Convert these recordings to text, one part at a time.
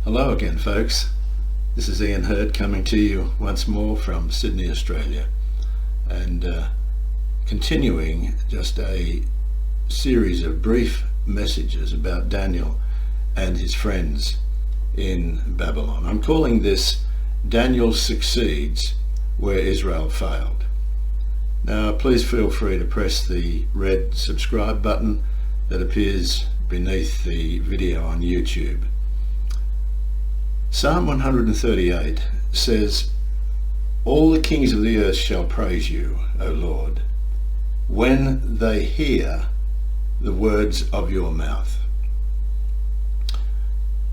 Hello again, folks. This is Ian Hurd coming to you once more from Sydney, Australia, and continuing just a series of brief messages about Daniel and his friends in Babylon. I'm calling this Daniel Succeeds Where Israel Failed. Now, please feel free to press the red subscribe button that appears beneath the video on YouTube. Psalm 138 says, "All the kings of the earth shall praise you, O Lord, when they hear the words of your mouth."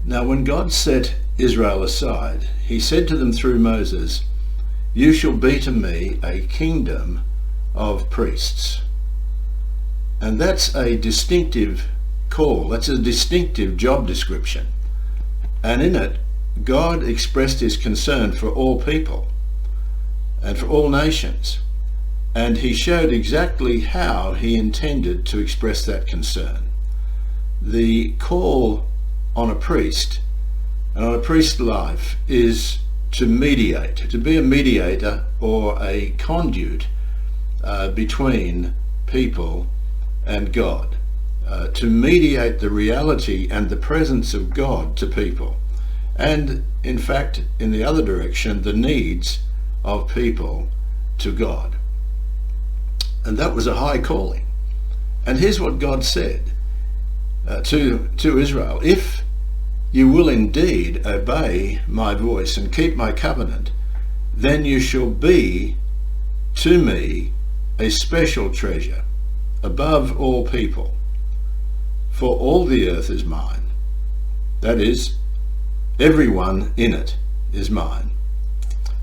Now, when God set Israel aside, he said to them through Moses, "You shall be to me a kingdom of priests." And that's a distinctive call. That's a distinctive job description. And in it, God expressed his concern for all people and for all nations, and he showed exactly how he intended to express that concern. The call on a priest and on a priest's life is to mediate, to be a mediator or a conduit between people and God, to mediate the reality and the presence of God to people. And in fact, in the other direction, the needs of people to God. And that was a high calling. And here's what God said to Israel: "If you will indeed obey my voice and keep my covenant, then you shall be to me a special treasure above all people, for all the earth is mine." That is, everyone in it is mine.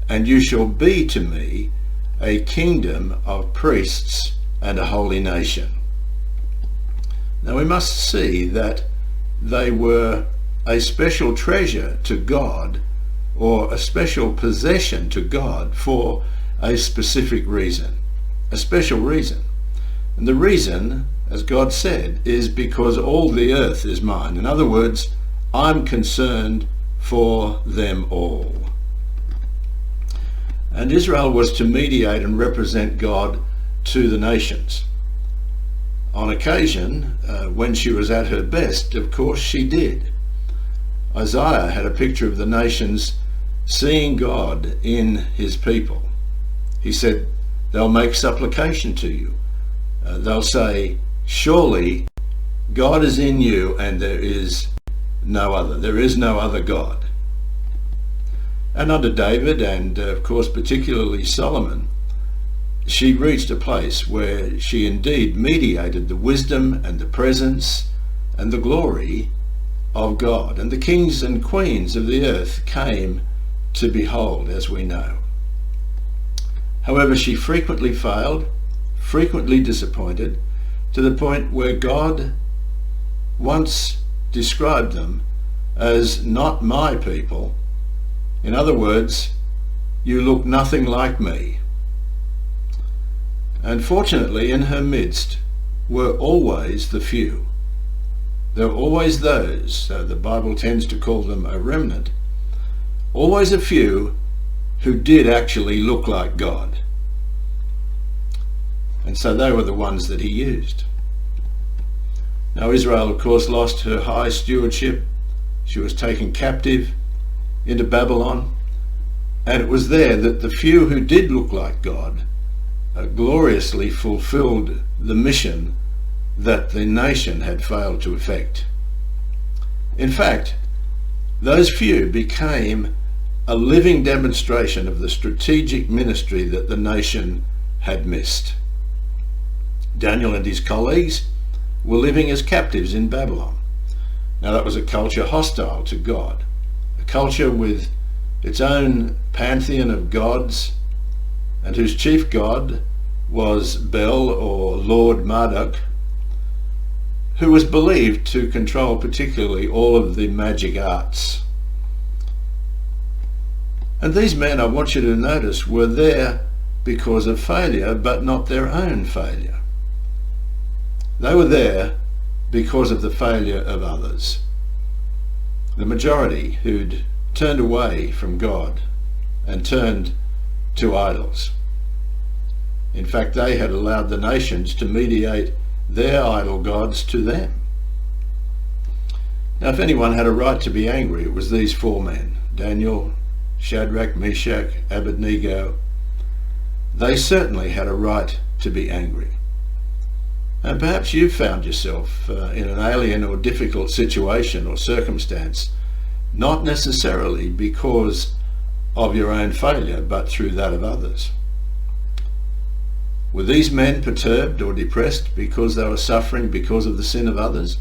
"And you shall be to me a kingdom of priests and a holy nation." Now we must see that they were a special treasure to God, or a special possession to God, for a specific reason, a special reason. And the reason, as God said, is because all the earth is mine. In other words, I'm concerned for them all. And Israel was to mediate and represent God to the nations. On occasion, when she was at her best, of course she did. Isaiah had a picture of the nations seeing God in his people. He said, "They'll make supplication to you. They'll say, 'Surely God is in you and there is no other. There is no other God.'" And under David, and of course particularly Solomon, she reached a place where she indeed mediated the wisdom and the presence and the glory of God. And the kings and queens of the earth came to behold, as we know. However, she frequently failed, frequently disappointed, to the point where God once described them as "not my people." In other words, "You look nothing like me." And fortunately, in her midst were always the few. There were always those, the Bible tends to call them a remnant, always a few who did actually look like God. And so they were the ones that he used. Now Israel, of course, lost her high stewardship. She was taken captive into Babylon, and it was there that the few who did look like God gloriously fulfilled the mission that the nation had failed to effect. In fact, those few became a living demonstration of the strategic ministry that the nation had missed. Daniel and his colleagues were living as captives in Babylon. Now that was a culture hostile to God, a culture with its own pantheon of gods, and whose chief god was Bel, or Lord Marduk, who was believed to control particularly all of the magic arts. And these men, I want you to notice, were there because of failure, but not their own failure. They were there because of the failure of others. the majority who'd turned away from God and turned to idols. In fact, they had allowed the nations to mediate their idol gods to them. Now, if anyone had a right to be angry, it was these four men, Daniel, Shadrach, Meshach, Abednego. They certainly had a right to be angry. And perhaps you've found yourself in an alien or difficult situation or circumstance, not necessarily because of your own failure, but through that of others. Were these men perturbed or depressed because they were suffering because of the sin of others?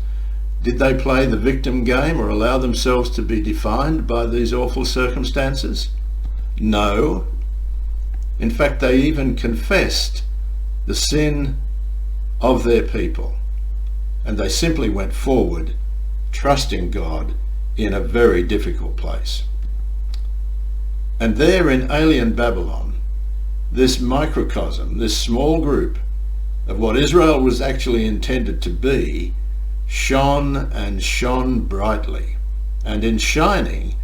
Did they play the victim game or allow themselves to be defined by these awful circumstances? No. In fact, they even confessed the sin of their people, and they simply went forward, trusting God in a very difficult place. And there in alien Babylon, this microcosm, this small group of what Israel was actually intended to be, shone and shone brightly. And in shining,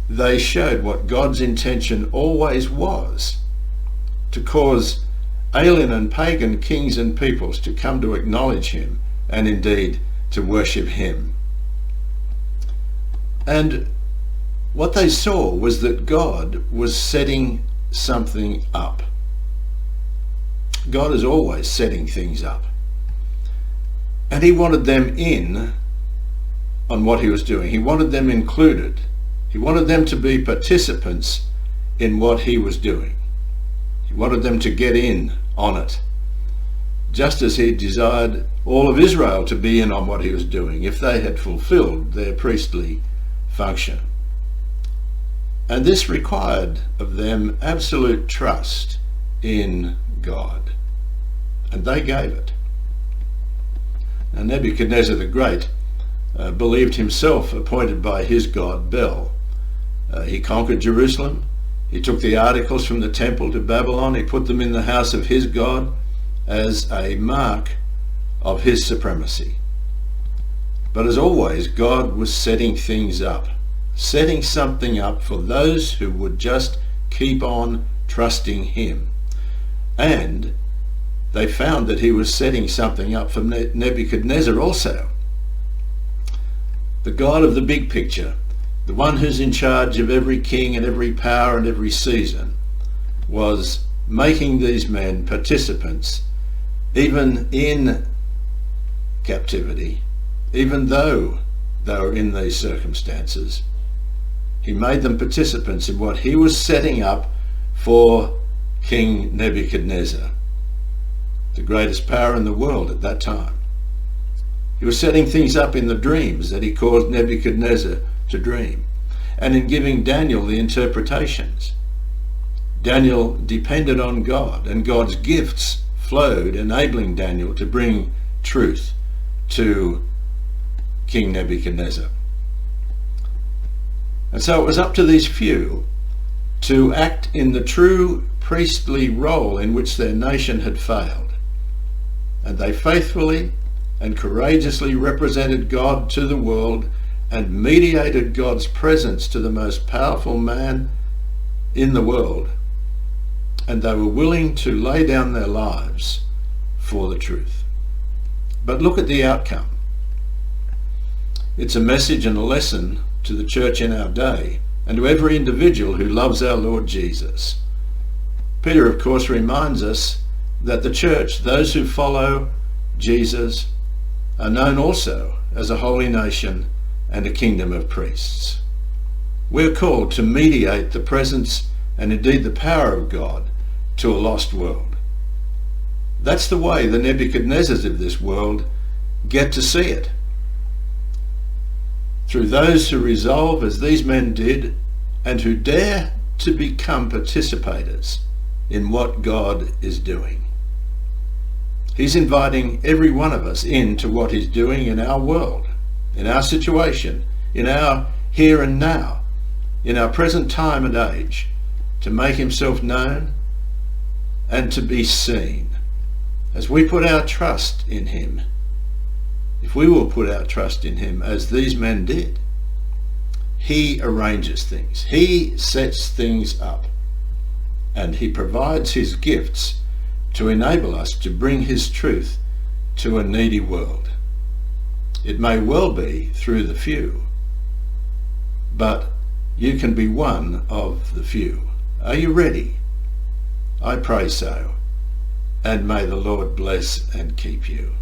they showed what God's intention always was, to cause alien and pagan kings and peoples to come to acknowledge him and indeed to worship him. And what they saw was that God was setting something up. God is always setting things up. And he wanted them in on what he was doing. He wanted them included. He wanted them to be participants in what he was doing. He wanted them to get in on it, just as he desired all of Israel to be in on what he was doing if they had fulfilled their priestly function. And this required of them absolute trust in God, and they gave it. Now, Nebuchadnezzar the Great believed himself appointed by his god Bel. He conquered Jerusalem. He took the articles from the temple to Babylon. He put them in the house of his god as a mark of his supremacy. But as always, God was setting things up, setting something up for those who would just keep on trusting him. And they found that he was setting something up for Nebuchadnezzar also. The God of the big picture, the one who's in charge of every king and every power and every season, was making these men participants even in captivity, even though they were in these circumstances. He made them participants in what he was setting up for King Nebuchadnezzar, the greatest power in the world at that time. He was setting things up in the dreams that he caused Nebuchadnezzar to dream, and in giving Daniel the interpretations. Daniel depended on God, and God's gifts flowed, enabling Daniel to bring truth to King Nebuchadnezzar. And so it was up to these few to act in the true priestly role in which their nation had failed. And they faithfully and courageously represented God to the world and mediated God's presence to the most powerful man in the world. And they were willing to lay down their lives for the truth. But look at the outcome. It's a message and a lesson to the church in our day and to every individual who loves our Lord Jesus. Peter, of course, reminds us that the church, those who follow Jesus, are known also as a holy nation and a kingdom of priests. We're called to mediate the presence and indeed the power of God to a lost world. That's the way the Nebuchadnezzars of this world get to see it. Through those who resolve as these men did and who dare to become participators in what God is doing. He's inviting every one of us into what he's doing in our world, in our situation, in our here and now, in our present time and age, to make himself known and to be seen. As we put our trust in him, if we will put our trust in him as these men did, He arranges things. He sets things up. And he provides his gifts to enable us to bring his truth to a needy world. It may well be through the few, but you can be one of the few. Are you ready? I pray so, and may the Lord bless and keep you.